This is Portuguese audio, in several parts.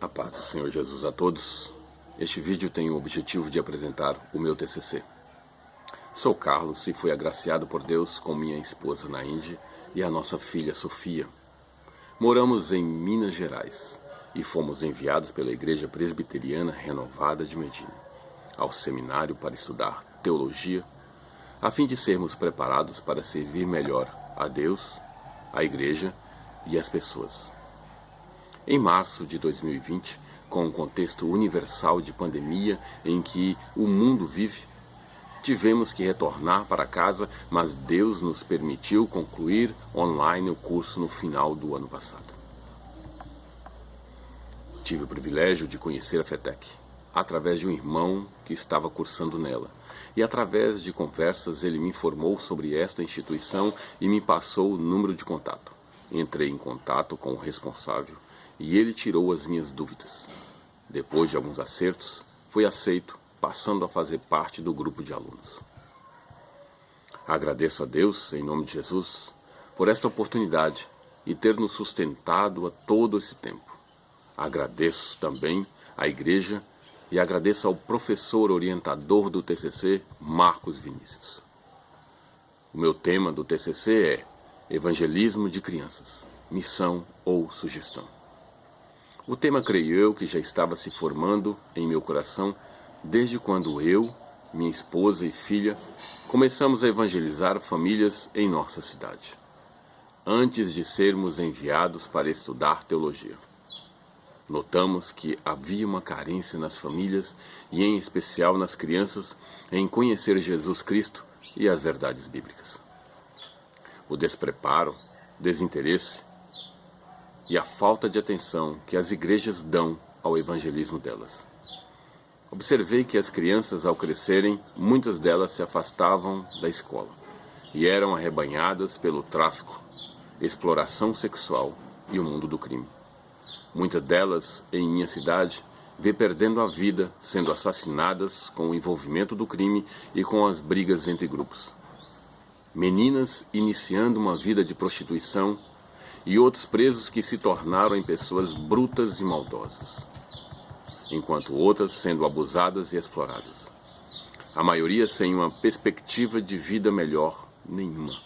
A paz do Senhor Jesus a todos. Este vídeo tem o objetivo de apresentar o meu TCC. Sou Carlos e fui agraciado por Deus com minha esposa Nainde e a nossa filha Sofia. Moramos em Minas Gerais e fomos enviados pela Igreja Presbiteriana Renovada de Medina ao seminário para estudar teologia, a fim de sermos preparados para servir melhor a Deus, a Igreja e as pessoas. Em março de 2020, com o contexto universal de pandemia em que o mundo vive, tivemos que retornar para casa, mas Deus nos permitiu concluir online o curso no final do ano passado. Tive o privilégio de conhecer a FETEC, através de um irmão que estava cursando nela, e através de conversas ele me informou sobre esta instituição e me passou o número de contato. Entrei em contato com o responsável e ele tirou as minhas dúvidas. Depois de alguns acertos, fui aceito, passando a fazer parte do grupo de alunos. Agradeço a Deus, em nome de Jesus, por esta oportunidade e ter nos sustentado a todo esse tempo. Agradeço também à Igreja e agradeço ao professor orientador do TCC, Marcos Vinícius. O meu tema do TCC é Evangelismo de Crianças, Missão ou Sugestão. O tema, creio eu, que já estava se formando em meu coração desde quando eu, minha esposa e filha começamos a evangelizar famílias em nossa cidade, antes de sermos enviados para estudar teologia. Notamos que havia uma carência nas famílias e em especial nas crianças em conhecer Jesus Cristo e as verdades bíblicas. O despreparo, desinteresse e a falta de atenção que as igrejas dão ao evangelismo delas. Observei que as crianças, ao crescerem, muitas delas se afastavam da escola e eram arrebanhadas pelo tráfico, exploração sexual e o mundo do crime. Muitas delas, em minha cidade, vê perdendo a vida, sendo assassinadas com o envolvimento do crime e com as brigas entre grupos. Meninas iniciando uma vida de prostituição e outros presos que se tornaram em pessoas brutas e maldosas, enquanto outras sendo abusadas e exploradas. A maioria sem uma perspectiva de vida melhor nenhuma.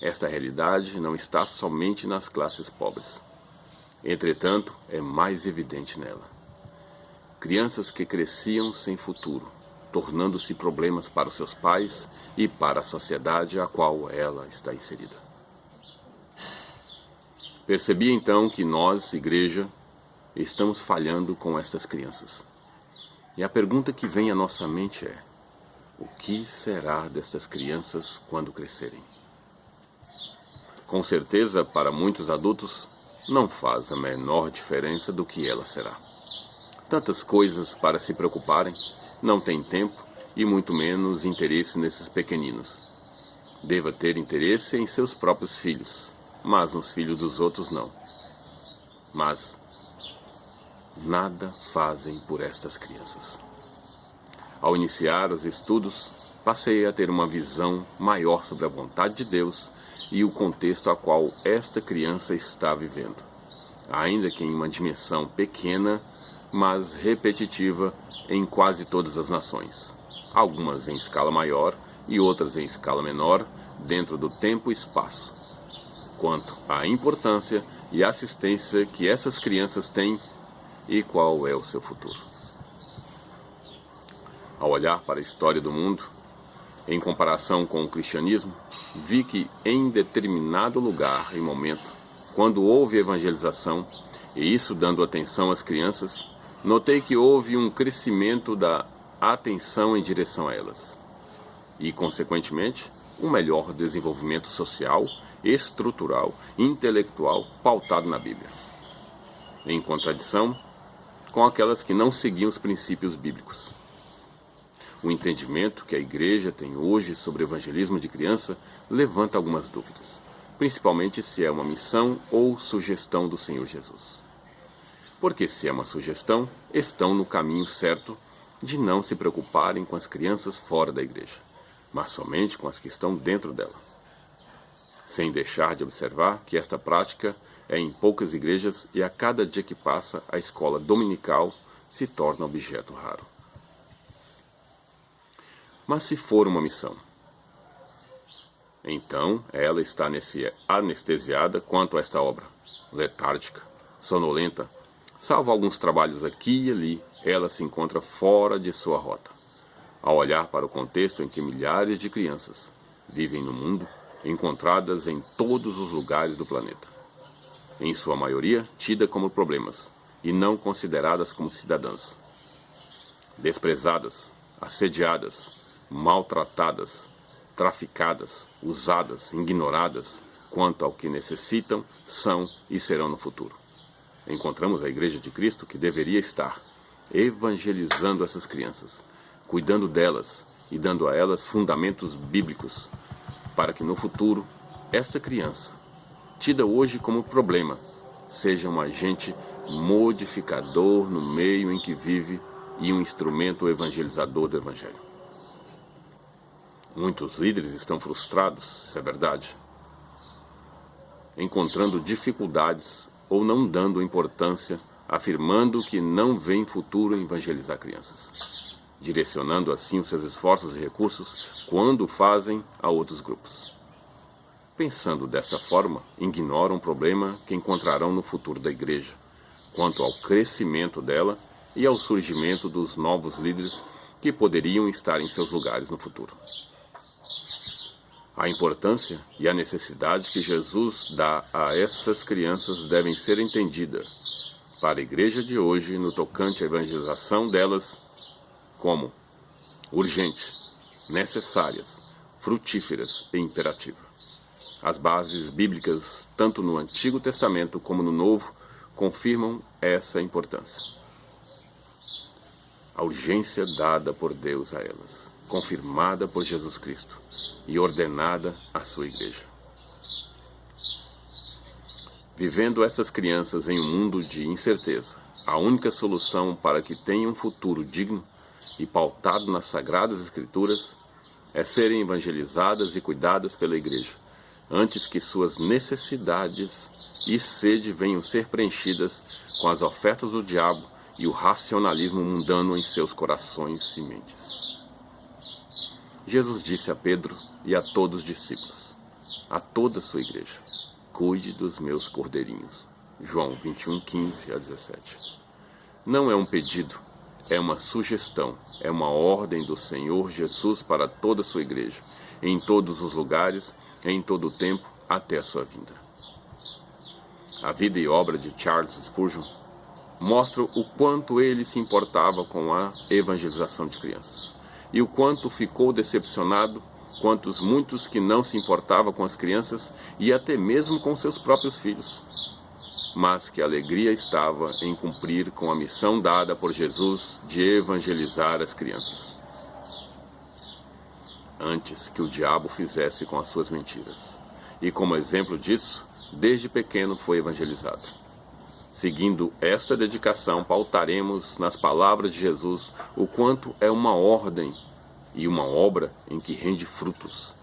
Esta realidade não está somente nas classes pobres. Entretanto, é mais evidente nela. Crianças que cresciam sem futuro, tornando-se problemas para os seus pais e para a sociedade a qual ela está inserida. Percebi então que nós, igreja, estamos falhando com estas crianças. E a pergunta que vem à nossa mente é: o que será destas crianças quando crescerem? Com certeza, para muitos adultos, não faz a menor diferença do que ela será. Tantas coisas para se preocuparem, não tem tempo e muito menos interesse nesses pequeninos. Deva ter interesse em seus próprios filhos, mas nos filhos dos outros não. Mas nada fazem por estas crianças. Ao iniciar os estudos, passei a ter uma visão maior sobre a vontade de Deus e o contexto a qual esta criança está vivendo, ainda que em uma dimensão pequena, mas repetitiva em quase todas as nações, algumas em escala maior e outras em escala menor, dentro do tempo e espaço, quanto à importância e assistência que essas crianças têm e qual é o seu futuro. Ao olhar para a história do mundo, em comparação com o cristianismo, vi que em determinado lugar e momento, quando houve evangelização, e isso dando atenção às crianças, notei que houve um crescimento da atenção em direção a elas, e, consequentemente, um melhor desenvolvimento social, estrutural, intelectual, pautado na Bíblia, em contradição com aquelas que não seguiam os princípios bíblicos. O entendimento que a Igreja tem hoje sobre o evangelismo de criança levanta algumas dúvidas, principalmente se é uma missão ou sugestão do Senhor Jesus. Porque se é uma sugestão, estão no caminho certo de não se preocuparem com as crianças fora da Igreja, mas somente com as que estão dentro dela, sem deixar de observar que esta prática é em poucas igrejas e a cada dia que passa, a escola dominical se torna objeto raro. Mas se for uma missão, então ela está anestesiada quanto a esta obra, letárgica, sonolenta. Salvo alguns trabalhos aqui e ali, ela se encontra fora de sua rota. Ao olhar para o contexto em que milhares de crianças vivem no mundo, encontradas em todos os lugares do planeta, em sua maioria tida como problemas e não consideradas como cidadãs, desprezadas, assediadas, maltratadas, traficadas, usadas, ignoradas quanto ao que necessitam, são e serão no futuro. Encontramos a Igreja de Cristo que deveria estar evangelizando essas crianças, cuidando delas e dando a elas fundamentos bíblicos, para que no futuro, esta criança, tida hoje como problema, seja um agente modificador no meio em que vive e um instrumento evangelizador do Evangelho. Muitos líderes estão frustrados, isso é verdade, encontrando dificuldades ou não dando importância, afirmando que não vêem futuro em evangelizar crianças, direcionando assim os seus esforços e recursos quando fazem a outros grupos. Pensando desta forma, ignoram o problema que encontrarão no futuro da igreja, quanto ao crescimento dela e ao surgimento dos novos líderes que poderiam estar em seus lugares no futuro. A importância e a necessidade que Jesus dá a essas crianças devem ser entendidas para a igreja de hoje no tocante à evangelização delas como urgentes, necessárias, frutíferas e imperativas. As bases bíblicas, tanto no Antigo Testamento como no Novo, confirmam essa importância. A urgência dada por Deus a elas, confirmada por Jesus Cristo e ordenada à sua igreja. Vivendo essas crianças em um mundo de incerteza, a única solução para que tenham um futuro digno e pautado nas Sagradas Escrituras é serem evangelizadas e cuidadas pela igreja, antes que suas necessidades e sede venham ser preenchidas com as ofertas do diabo e o racionalismo mundano em seus corações e mentes. Jesus disse a Pedro e a todos os discípulos, a toda a sua igreja, cuide dos meus cordeirinhos. João 21, 15 a 17. Não é um pedido, é uma sugestão, é uma ordem do Senhor Jesus para toda a sua igreja, em todos os lugares, em todo o tempo, até a sua vinda. A vida e obra de Charles Spurgeon mostram o quanto ele se importava com a evangelização de crianças, e o quanto ficou decepcionado quanto muitos que não se importavam com as crianças e até mesmo com seus próprios filhos, mas que a alegria estava em cumprir com a missão dada por Jesus de evangelizar as crianças, antes que o diabo fizesse com as suas mentiras. E como exemplo disso, desde pequeno foi evangelizado. Seguindo esta dedicação, pautaremos nas palavras de Jesus o quanto é uma ordem e uma obra em que rende frutos,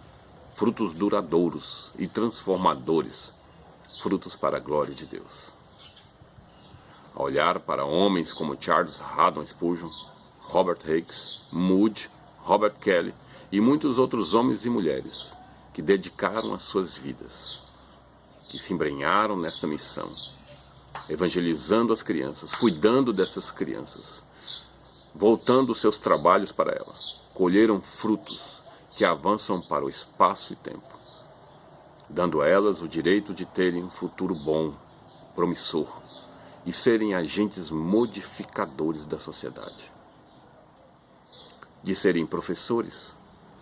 frutos duradouros e transformadores, frutos para a glória de Deus. A olhar para homens como Charles Haddon Spurgeon, Robert Hicks, Moody, Robert Kelly e muitos outros homens e mulheres que dedicaram as suas vidas, que se embrenharam nessa missão, evangelizando as crianças, cuidando dessas crianças, voltando os seus trabalhos para elas, colheram frutos que avançam para o espaço e tempo, dando a elas o direito de terem um futuro bom, promissor, e serem agentes modificadores da sociedade. De serem professores,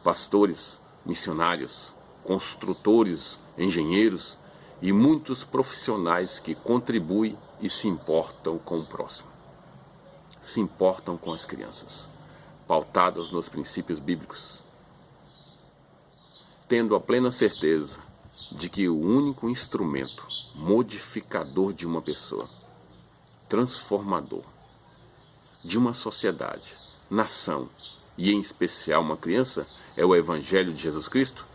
pastores, missionários, construtores, engenheiros e muitos profissionais que contribuem e se importam com o próximo. Se importam com as crianças, pautadas nos princípios bíblicos, tendo a plena certeza de que o único instrumento modificador de uma pessoa, transformador de uma sociedade, nação e em especial uma criança é o Evangelho de Jesus Cristo,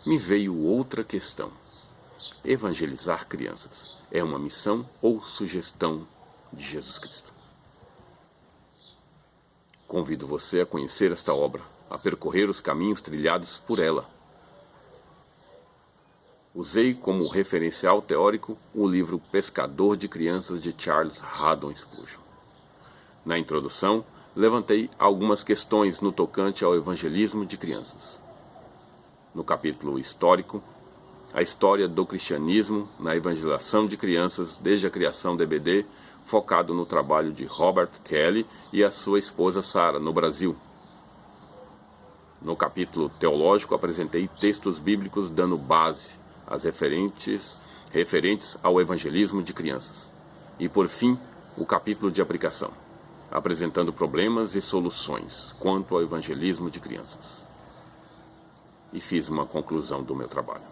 me veio outra questão. Evangelizar crianças é uma missão ou sugestão de Jesus Cristo. Convido você a conhecer esta obra, a percorrer os caminhos trilhados por ela. Usei como referencial teórico o livro Pescador de Crianças de Charles Haddon Spurgeon. Na introdução, levantei algumas questões no tocante ao evangelismo de crianças. No capítulo histórico, a história do cristianismo na evangelização de crianças desde a criação da EBD, focado no trabalho de Robert Kelly e a sua esposa Sarah no Brasil. No capítulo teológico, apresentei textos bíblicos dando base às referentes ao evangelismo de crianças. E, por fim, o capítulo de aplicação, apresentando problemas e soluções quanto ao evangelismo de crianças. E fiz uma conclusão do meu trabalho.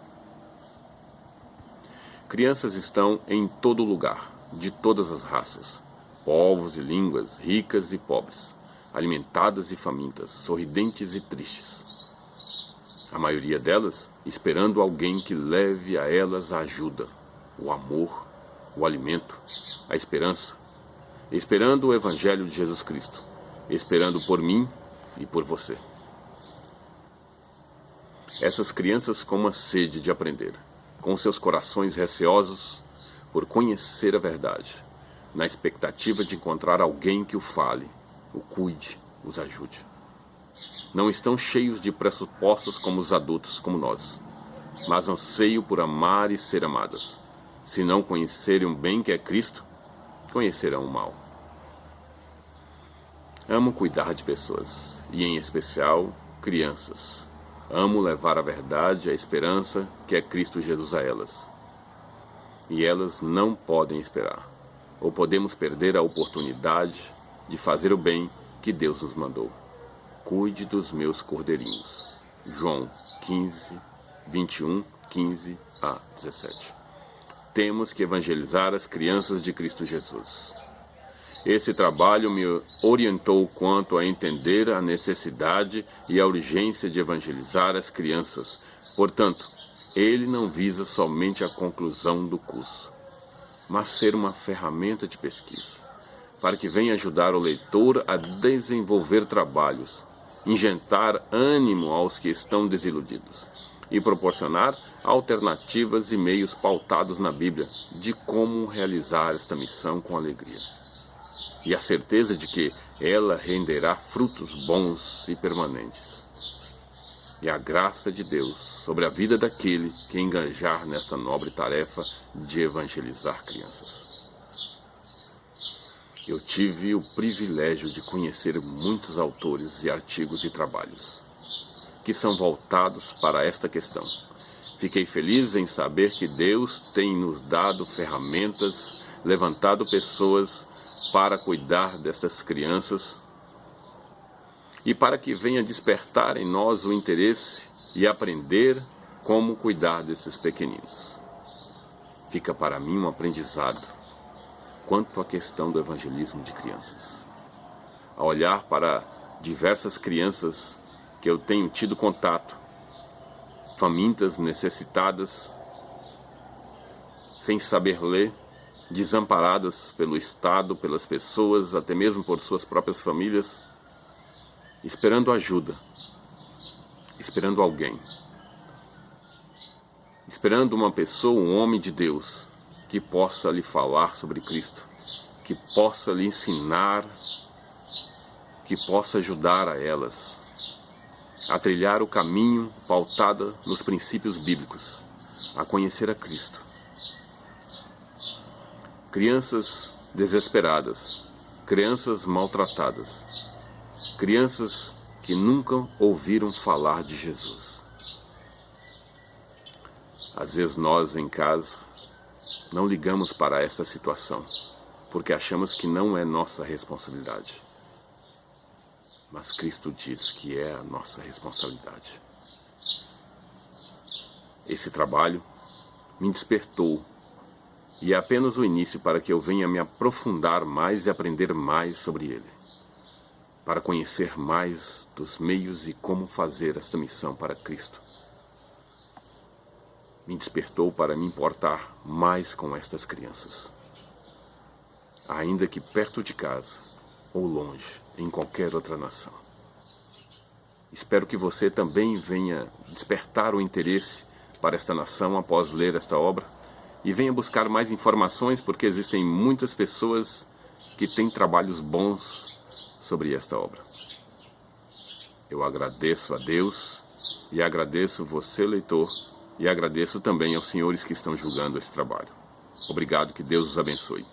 Crianças estão em todo lugar, de todas as raças, povos e línguas, ricas e pobres, alimentadas e famintas, sorridentes e tristes. A maioria delas esperando alguém que leve a elas a ajuda, o amor, o alimento, a esperança, esperando o Evangelho de Jesus Cristo, esperando por mim e por você. Essas crianças com uma sede de aprender, com seus corações receosos por conhecer a verdade, na expectativa de encontrar alguém que o fale, o cuide, os ajude. Não estão cheios de pressupostos como os adultos, como nós, mas anseio por amar e ser amadas. Se não conhecerem o bem que é Cristo, conhecerão o mal. Amo cuidar de pessoas, e em especial, crianças. Amo levar a verdade e a esperança que é Cristo Jesus a elas. E elas não podem esperar, ou podemos perder a oportunidade de fazer o bem que Deus nos mandou. Cuide dos meus cordeirinhos. João 15, 21, 15 a 17. Temos que evangelizar as crianças de Cristo Jesus. Esse trabalho me orientou quanto a entender a necessidade e a urgência de evangelizar as crianças. Portanto, ele não visa somente a conclusão do curso, mas ser uma ferramenta de pesquisa, para que venha ajudar o leitor a desenvolver trabalhos, injetar ânimo aos que estão desiludidos e proporcionar alternativas e meios pautados na Bíblia de como realizar esta missão com alegria. E a certeza de que ela renderá frutos bons e permanentes. E a graça de Deus sobre a vida daquele que engajar nesta nobre tarefa de evangelizar crianças. Eu tive o privilégio de conhecer muitos autores e artigos e trabalhos que são voltados para esta questão. Fiquei feliz em saber que Deus tem nos dado ferramentas, levantado pessoas para cuidar destas crianças e para que venha despertar em nós o interesse e aprender como cuidar desses pequeninos. Fica para mim um aprendizado quanto à questão do evangelismo de crianças. A olhar para diversas crianças que eu tenho tido contato, famintas, necessitadas, sem saber ler, desamparadas pelo Estado, pelas pessoas, até mesmo por suas próprias famílias, esperando ajuda, esperando alguém, esperando uma pessoa, um homem de Deus, que possa lhe falar sobre Cristo, que possa lhe ensinar, que possa ajudar a elas a trilhar o caminho pautado nos princípios bíblicos, a conhecer a Cristo. Crianças desesperadas, crianças maltratadas, crianças que nunca ouviram falar de Jesus. Às vezes nós, em casa, não ligamos para esta situação, porque achamos que não é nossa responsabilidade. Mas Cristo diz que é a nossa responsabilidade. Esse trabalho me despertou e é apenas o início para que eu venha me aprofundar mais e aprender mais sobre ele, para conhecer mais dos meios e como fazer esta missão para Cristo. me despertou para me importar mais com estas crianças. Ainda que perto de casa ou longe, em qualquer outra nação. Espero que você também venha despertar o interesse para esta nação após ler esta obra e venha buscar mais informações, porque existem muitas pessoas que têm trabalhos bons sobre esta obra. Eu agradeço a Deus e agradeço você, leitor, e agradeço também aos senhores que estão julgando esse trabalho. Obrigado, que Deus os abençoe.